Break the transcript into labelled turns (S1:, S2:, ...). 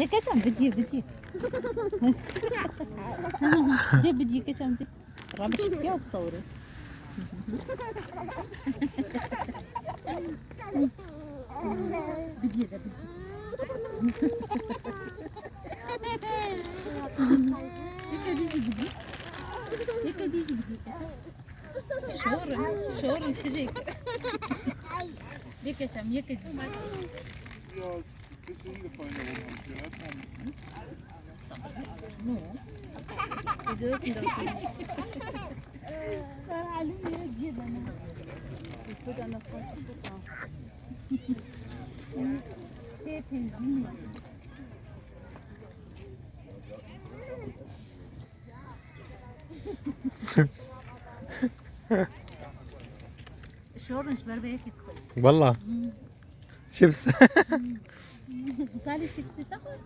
S1: كم بدي بدي كم رابش كيف بصوره بدي يكديجي بدي شورن تجيك يكتم يكديجي
S2: Ja, bist du hingefallen da oben am Pferd?
S1: مو
S3: Wir dürfen das nicht. Ich füttern das falsche Futter.
S1: شورن شبر بيك يدخل
S4: والله شيبس
S1: سالي شيكسي تاخذ